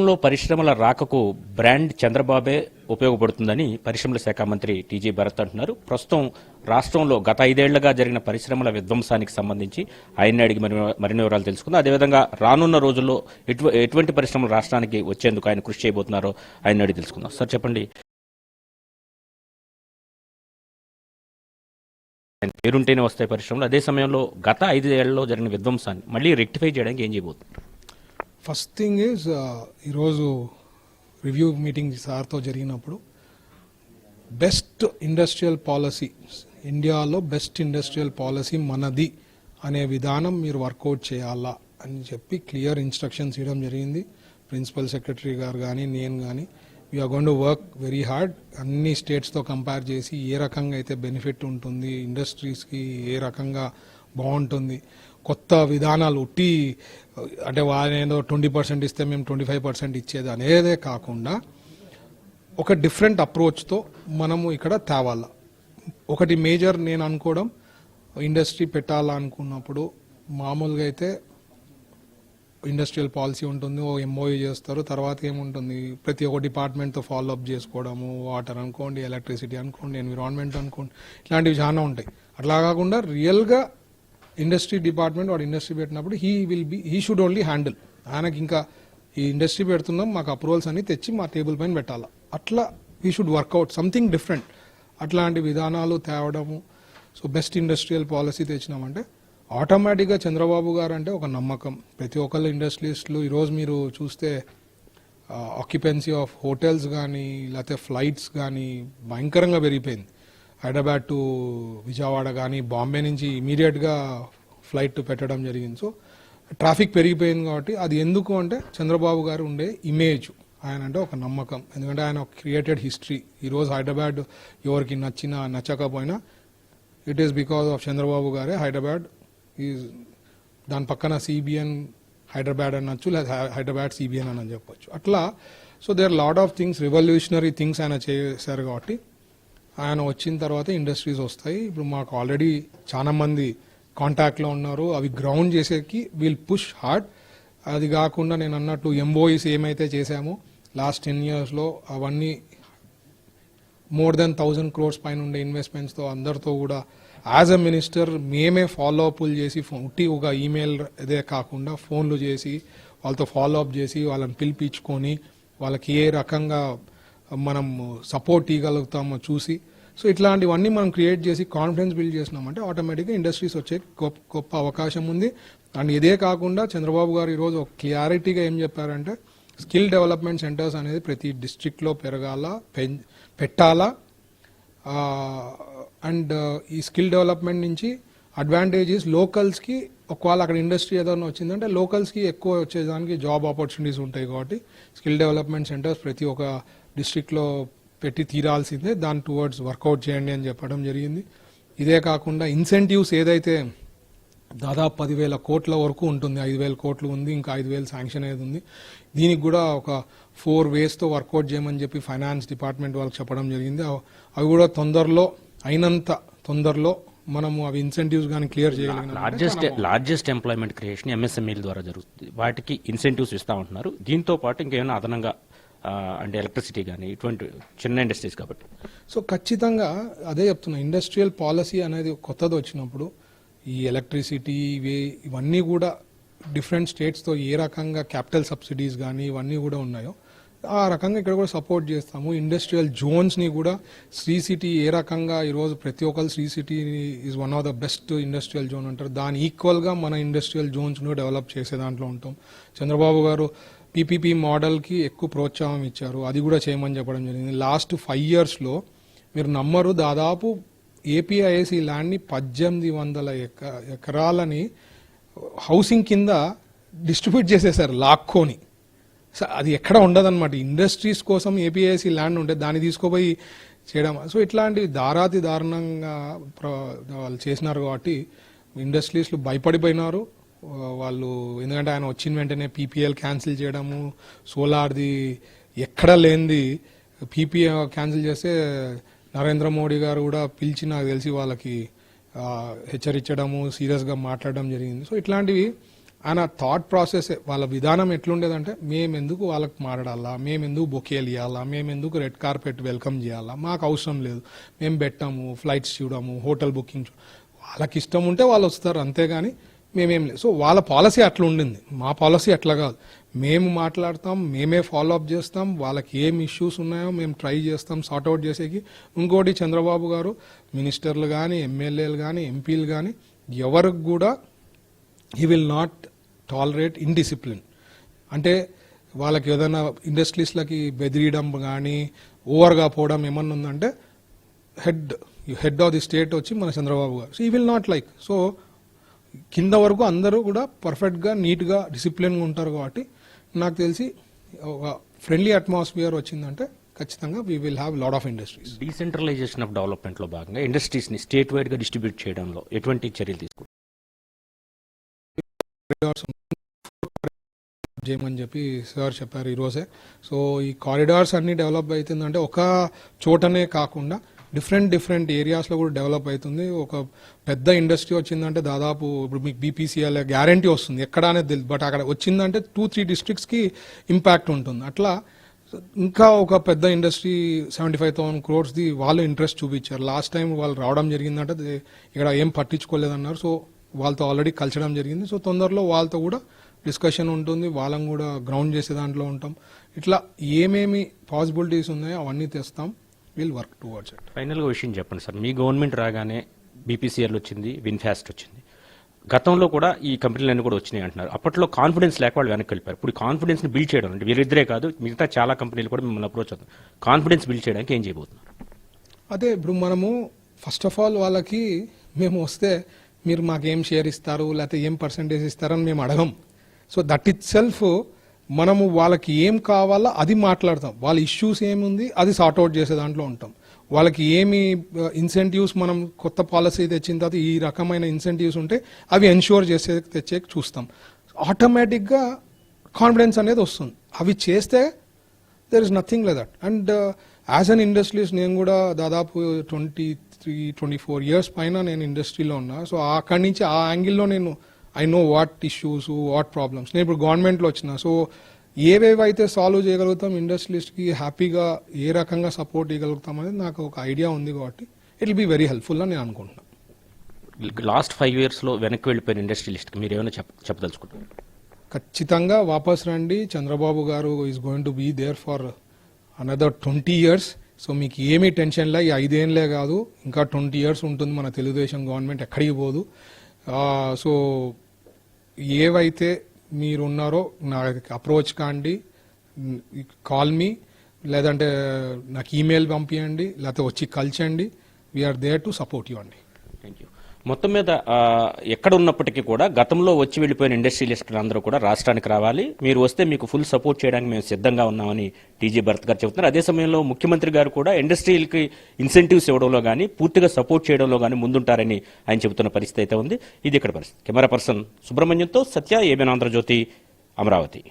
లో పరిశ్రమల రాకకు బ్రాండ్ చంద్రబాబే ఉపయోగపడుతుందని పరిశ్రమల శాఖ మంత్రి టీజీ భరత్ అంటున్నారు. ప్రస్తుతం రాష్ట్రంలో గత 5 ఏళ్లుగా జరిగిన పరిశ్రమల విధ్వంసానికి సంబంధించి ఆయన అడిగి మరిన్ని వివరాలు తెలుసుకుందాం. అదేవిధంగా రానున్న రోజుల్లో ఎటువంటి పరిశ్రమలు రాష్ట్రానికి వచ్చేందుకు ఆయన కృషి చేయబోతున్నారో ఆయన అడిగి తెలుసుకుందాం. సార్ చెప్పండి. పేరుంటేనే వస్తాయి పరిశ్రమలు. అదే సమయంలో గత 5 ఏళ్లలో జరిగిన విధ్వంసాన్ని మళ్ళీ రెక్టిఫై చేయడానికి ఏం చేయబోతున్నారు? ఫస్ట్ థింగ్ ఈజ్ ఈరోజు రివ్యూ మీటింగ్ సార్తో జరిగినప్పుడు బెస్ట్ ఇండస్ట్రియల్ పాలసీ, ఇండియాలో బెస్ట్ ఇండస్ట్రియల్ పాలసీ మనది అనే విధానం మీరు వర్కౌట్ చేయాలా అని చెప్పి క్లియర్ ఇన్స్ట్రక్షన్స్ ఇవ్వడం జరిగింది. ప్రిన్సిపల్ సెక్రటరీ గారు కానీ నేను కానీ we're going to work very hard. అన్ని స్టేట్స్తో కంపేర్ చేసి ఏ రకంగా అయితే బెనిఫిట్ ఉంటుంది, ఇండస్ట్రీస్కి ఏ రకంగా బాగుంటుంది, కొత్త విధానాలు ఉట్టి అంటే వాళ్ళేదో 20% ఇస్తే మేము 25% ఇచ్చేది అనేదే కాకుండా ఒక డిఫరెంట్ అప్రోచ్తో మనము ఇక్కడ తేవాల. ఒకటి మేజర్ నేను అనుకోవడం, ఇండస్ట్రీ పెట్టాలనుకున్నప్పుడు మామూలుగా అయితే ఇండస్ట్రియల్ పాలసీ ఉంటుంది, ఓ ఎంఓయూ చేస్తారు, తర్వాత ఏముంటుంది ప్రతి ఒక్క డిపార్ట్మెంట్తో ఫాలో అప్ చేసుకోవడము, వాటర్ అనుకోండి, ఎలక్ట్రిసిటీ అనుకోండి, ఎన్విరాన్మెంట్ అనుకోండి, ఇలాంటివి చాలా ఉంటాయి. అట్లా కాకుండా రియల్గా ఇండస్ట్రీ డిపార్ట్మెంట్ వాడు ఇండస్ట్రీ పెట్టినప్పుడు హీ షుడ్ ఓన్లీ హ్యాండిల్. ఆయనకి ఇంకా ఈ ఇండస్ట్రీ పెడుతున్నాం, మాకు అప్రూవల్స్ అన్ని తెచ్చి మా టేబుల్ పైన పెట్టాలా, అట్లా we should work out something different. అట్లాంటి విధానాలు తేవడము. సో బెస్ట్ ఇండస్ట్రియల్ పాలసీ తెచ్చినామంటే ఆటోమేటిక్గా చంద్రబాబు గారు అంటే ఒక నమ్మకం. ప్రతి ఒక్కళ్ళు ఇండస్ట్రియలిస్టులు ఈరోజు మీరు చూస్తే ఆక్యుపెన్సీ ఆఫ్ హోటల్స్ కానీ లేకపోతే ఫ్లైట్స్ కానీ భయంకరంగా పెరిగిపోయింది. హైదరాబాద్ టు విజయవాడ కానీ బాంబే నుంచి ఇమీడియట్గా ఫ్లైట్ పెట్టడం జరిగింది. సో ట్రాఫిక్ పెరిగిపోయింది కాబట్టి అది ఎందుకు అంటే చంద్రబాబు గారు ఉండే ఇమేజ్, ఆయన అంటే ఒక నమ్మకం. ఎందుకంటే ఆయన ఒక క్రియేటెడ్ హిస్టరీ. ఈరోజు హైదరాబాద్ ఎవరికి నచ్చినా నచ్చకపోయినా it is because of Chandrababu గారే హైదరాబాద్ ఈజ్. దాని పక్కన సిబిఎన్ హైదరాబాద్ అనొచ్చు, లేదా హైదరాబాద్ సిబిఎన్ అని చెప్పొచ్చు. అట్లా so there lot of things, revolutionary things ఆయన చేశారు కాబట్టి ఆయన వచ్చిన తర్వాత ఇండస్ట్రీస్ వస్తాయి. ఇప్పుడు మాకు ఆల్రెడీ చాలా మంది కాంటాక్ట్లో ఉన్నారు. అవి గ్రౌండ్ చేసేకి వీల్ పుష్ హార్డ్. అది కాకుండా నేను అన్నట్టు ఎంఓఈస్ ఏమైతే చేశామో లాస్ట్ 10 yearsలో అవన్నీ మోర్ దెన్ 1000 crores పైన ఉండే ఇన్వెస్ట్మెంట్స్తో అందరితో కూడా యాజ్ అ మినిస్టర్ మేమే ఫాలో అప్లు చేసి ఉట్టి ఒక ఈమెయిల్ అదే కాకుండా ఫోన్లు చేసి వాళ్ళతో ఫాలో అప్ చేసి వాళ్ళని పిలిపించుకొని వాళ్ళకి ఏ రకంగా మనం సపోర్ట్ ఇవ్వగలుగుతామో చూసి, సో ఇట్లాంటివన్నీ మనం క్రియేట్ చేసి కాన్ఫిడెన్స్ బిల్డ్ చేసినామంటే ఆటోమేటిక్గా ఇండస్ట్రీస్ వచ్చే గొప్ప అవకాశం ఉంది. అండ్ ఇదే కాకుండా చంద్రబాబు గారు ఈరోజు ఒక క్లారిటీగా ఏం చెప్పారంటే స్కిల్ డెవలప్మెంట్ సెంటర్స్ అనేది ప్రతి డిస్ట్రిక్ట్లో పెట్టాలా. అండ్ ఈ స్కిల్ డెవలప్మెంట్ నుంచి అడ్వాంటేజెస్ లోకల్స్కి, ఒకవేళ అక్కడ ఇండస్ట్రీ ఏదైనా వచ్చిందంటే లోకల్స్కి ఎక్కువ వచ్చేదానికి జాబ్ ఆపర్చునిటీస్ ఉంటాయి. కాబట్టి స్కిల్ డెవలప్మెంట్ సెంటర్స్ ప్రతి ఒక్క డిస్ట్రిక్ట్లో పెట్టి తీరాల్సిందే. దాని టువర్డ్స్ వర్కౌట్ చేయండి అని చెప్పడం జరిగింది. ఇదే కాకుండా ఇన్సెంటివ్స్ ఏదైతే దాదాపు 10,000 కోట్ల వరకు ఉంటుంది, 5,000 కోట్లు ఉంది, ఇంకా 5,000 శాంక్షన్ అయ్యేది ఉంది. దీనికి కూడా ఒక 4 waysతో వర్కౌట్ చేయమని చెప్పి ఫైనాన్స్ డిపార్ట్మెంట్ వాళ్ళకి చెప్పడం జరిగింది. అవి కూడా అయినంత తొందరలో మనము అవి ఇన్సెంటివ్స్ కానీ క్లియర్ చేయగలిగిన లార్జెస్ట్ ఎంప్లాయ్మెంట్ క్రియేషన్ ఎంఎస్ఎంఈల ద్వారా జరుగుతుంది. వాటికి ఇన్సెంటివ్స్ ఇస్తా ఉంటున్నారు. దీంతో పాటు ఇంకేమైనా అదనంగా అంటే ఎలక్ట్రిసిటీ కానీ ఇటువంటి చిన్న ఇండస్ట్రీస్ కాబట్టి సో ఖచ్చితంగా అదే చెప్తున్నా. ఇండస్ట్రియల్ పాలసీ అనేది కొత్తది వచ్చినప్పుడు ఈ ఎలక్ట్రిసిటీ ఇవన్నీ కూడా డిఫరెంట్ స్టేట్స్తో ఏ రకంగా క్యాపిటల్ సబ్సిడీస్ కానీ ఇవన్నీ కూడా ఉన్నాయో ఆ రకంగా ఇక్కడ కూడా సపోర్ట్ చేస్తాము. ఇండస్ట్రియల్ జోన్స్ని కూడా శ్రీ సిటీ ఏ రకంగా ఈరోజు ప్రతి ఒక్కరు Sri city is one of the best industrial zone అంటారు, దాని ఈక్వల్గా మన ఇండస్ట్రియల్ జోన్స్ను డెవలప్ చేసే దాంట్లో ఉంటాం. చంద్రబాబు గారు పీపీపీ మోడల్కి ఎక్కువ ప్రోత్సాహం ఇచ్చారు, అది కూడా చేయమని చెప్పడం జరిగింది. లాస్ట్ 5 yearsలో మీరు నమ్మరు, దాదాపు ఏపీఐఏసీ ల్యాండ్ని 1800 ఎకరాలని హౌసింగ్ కింద డిస్ట్రిబ్యూట్ చేసేసారు లాక్కొని. అది ఎక్కడ ఉండదన్నమాట. ఇండస్ట్రీస్ కోసం ఏపీఐఏసీ ల్యాండ్ ఉంటే దాన్ని తీసుకోపోయి చేయడం. సో ఇట్లాంటి దారుణంగా వాళ్ళు చేసినారు కాబట్టి ఇండస్ట్రీస్లు భయపడిపోయినారు వాళ్ళు. ఎందుకంటే ఆయన వచ్చిన వెంటనే పీపీఎల్ క్యాన్సిల్ చేయడము, సోలార్ది ఎక్కడ లేనిది పీపీఏ క్యాన్సిల్ చేస్తే నరేంద్ర మోడీ గారు కూడా పిలిచి నాకు తెలిసి వాళ్ళకి హెచ్చరించడము, సీరియస్గా మాట్లాడడం జరిగింది. సో ఇట్లాంటివి ఆయన థాట్ ప్రాసెస్ వాళ్ళ విధానం ఎట్లుండేదంటే మేమెందుకు వాళ్ళకి మాట్లాడాలా, మేమెందుకు బొకేలు ఇవ్వాలా, మేమెందుకు రెడ్ కార్పెట్ వెల్కమ్ చేయాలా, మాకు అవసరం లేదు, మేము పెట్టాము, ఫ్లైట్స్ చూడము, హోటల్ బుకింగ్ వాళ్ళకి ఇష్టం ఉంటే వాళ్ళు వస్తారు, అంతేగాని మేమేం లేదు. సో వాళ్ళ పాలసీ అట్లా ఉండింది, మా పాలసీ అట్లా కాదు. మేము మాట్లాడతాం, మేమే ఫాలో అప్ చేస్తాం, వాళ్ళకి ఏం ఇష్యూస్ ఉన్నాయో మేము ట్రై చేస్తాం సార్ట్అవుట్ చేసేకి. ఇంకోటి చంద్రబాబు గారు మినిస్టర్లు కానీ, ఎమ్మెల్యేలు కానీ, ఎంపీలు కానీ ఎవరికి కూడా he will not tolerate indiscipline. అంటే వాళ్ళకి ఏదైనా ఇండస్ట్రీస్లకి బెదిరియడం కానీ ఓవర్గా పోవడం ఏమన్నా ఉందంటే హెడ్ ఆఫ్ ది స్టేట్ వచ్చి మన చంద్రబాబు గారు. సో ఈ విల్ నాట్ లైక్. సో కింద వరకు అందరూ కూడా పర్ఫెక్ట్గా నీట్గా డిసిప్లిన్గా ఉంటారు. కాబట్టి నాకు తెలిసి ఒక ఫ్రెండ్లీ అట్మాస్ఫియర్ వచ్చిందంటే ఖచ్చితంగా we will have lot of industries. Decentralisation of డెవలప్మెంట్లో భాగంగా ఇండస్ట్రీస్ని స్టేట్ వైడ్గా డిస్ట్రిబ్యూట్ చేయడంలో ఎటువంటి చర్యలు తీసుకుంటారు చేయమని చెప్పి సార్ చెప్పారు ఈరోజే. సో ఈ కారిడార్స్ అన్ని డెవలప్ అవుతుందంటే ఒక చోటనే కాకుండా డిఫరెంట్ ఏరియాస్లో కూడా డెవలప్ అవుతుంది. ఒక పెద్ద ఇండస్ట్రీ వచ్చిందంటే దాదాపు ఇప్పుడు మీకు బీపీసీఎల్ గ్యారంటీ వస్తుంది ఎక్కడ అనేది తెలియదు, బట్ అక్కడ వచ్చిందంటే 2-3 డిస్ట్రిక్ట్స్కి ఇంపాక్ట్ ఉంటుంది. అట్లా ఇంకా ఒక పెద్ద ఇండస్ట్రీ 75,000 crores వాళ్ళు ఇంట్రెస్ట్ చూపించారు. లాస్ట్ టైం వాళ్ళు రావడం జరిగిందంటే ఇక్కడ ఏం పట్టించుకోలేదన్నారు. సో వాళ్ళతో ఆల్రెడీ కలిసడం జరిగింది. సో తొందరలో వాళ్ళతో కూడా డిస్కషన్ ఉంటుంది, వాళ్ళని కూడా గ్రౌండ్ చేసే దాంట్లో ఉంటాం. ఇట్లా ఏమేమి పాసిబిలిటీస్ ఉన్నాయో అవన్నీ తెస్తాం. Will work towards it. ఫైనల్గా విషయం చెప్పండి సార్, మీ గవర్నమెంట్ రాగానే బీపీసీఎల్ వచ్చింది, విన్ఫాస్ట్ వచ్చింది, గతంలో కూడా ఈ కంపెనీలన్నీ కూడా వచ్చినాయి అంటున్నారు. అప్పట్లో కాన్ఫిడెన్స్ లేక వాళ్ళు వెనక్కి వెళ్ళిపోయారు. ఇప్పుడు కాన్ఫిడెన్స్ని బిల్డ్ చేయడం అంటే వీరిద్దరే కాదు, మిగతా చాలా కంపెనీలు కూడా మిమ్మల్ని అప్రోచ్ అవుతుంది. కాన్ఫిడెన్స్ బిల్డ్ చేయడానికి ఏం చేయబోతున్నారు? అదే ఇప్పుడు మనము ఫస్ట్ ఆఫ్ ఆల్ వాళ్ళకి మేము వస్తే మీరు మాకేం షేర్ ఇస్తారు లేకపోతే ఏం పర్సంటేజ్ ఇస్తారని మేము అడగం. సో దట్ ఇట్ సెల్ఫ్ మనము వాళ్ళకి ఏం కావాలో అది మాట్లాడతాం, వాళ్ళ ఇష్యూస్ ఏముంది అది సార్ట్అవుట్ చేసే దాంట్లో ఉంటాం. వాళ్ళకి ఏమి ఇన్సెంటివ్స్ మనం కొత్త పాలసీ తెచ్చిన తర్వాత ఈ రకమైన ఇన్సెంటివ్స్ ఉంటే అవి ఎన్ష్యూర్ తెచ్చే చూస్తాం. ఆటోమేటిక్గా కాన్ఫిడెన్స్ అనేది వస్తుంది. అవి చేస్తే there is nothing like that. And as an industries నేను కూడా దాదాపు 23-24 years పైన నేను ఇండస్ట్రీలో ఉన్నా. సో అక్కడి నుంచి ఆ యాంగిల్లో నేను I know what issues, what problems. నేను ఇప్పుడు గవర్నమెంట్లో వచ్చిన, సో ఏవేవైతే సాల్వ్ చేయగలుగుతాం ఇండస్ట్రియలిస్ట్కి హ్యాపీగా ఏ రకంగా సపోర్ట్ ఇవ్వగలుగుతాం అనేది నాకు ఒక ఐడియా ఉంది. కాబట్టి it will be very helpful అని నేను అనుకుంటున్నాను. లాస్ట్ 5 yearsలో వెనక్కి వెళ్ళిపోయిన ఇండస్ట్రియలిస్ట్కి మీరు ఏమైనా చెప్పదలుచుకుంటారు? ఖచ్చితంగా వాపస్ రండి. Chandrababu garu is going to be there for another 20 years. So మీకు ఏమీ టెన్షన్లే, ఈ 5 ఏళ్ళే కాదు ఇంకా 20 years ఉంటుంది మన తెలుగుదేశం గవర్నమెంట్, ఎక్కడికి పోదు. సో ఏవైతే మీరు ఉన్నారో నాకు అప్రోచ్ కాండి, కాల్ మీ, లేదంటే నాకు ఈమెయిల్ పంపించండి, లేకపోతే వచ్చి కలిసండి. We're there to support you అండి. Thank you. మొత్తం మీద ఎక్కడ ఉన్నప్పటికీ కూడా గతంలో వచ్చి వెళ్ళిపోయిన ఇండస్ట్రియలిస్టులు అందరూ కూడా రాష్ట్రానికి రావాలి, మీరు వస్తే మీకు ఫుల్ సపోర్ట్ చేయడానికి మేము సిద్ధంగా ఉన్నామని టీజీ భరత్ గారు చెబుతున్నారు. అదే సమయంలో ముఖ్యమంత్రి గారు కూడా ఇండస్ట్రీలకి ఇన్సెంటివ్స్ ఇవ్వడంలో కానీ పూర్తిగా సపోర్ట్ చేయడంలో కానీ ముందుంటారని ఆయన చెబుతున్న పరిస్థితి అయితే ఉంది. ఇది ఇక్కడ పరిస్థితి. కెమెరా పర్సన్ సుబ్రహ్మణ్యంతో సత్య, ఏబిఎన్ ఆంధ్రజ్యోతి, అమరావతి.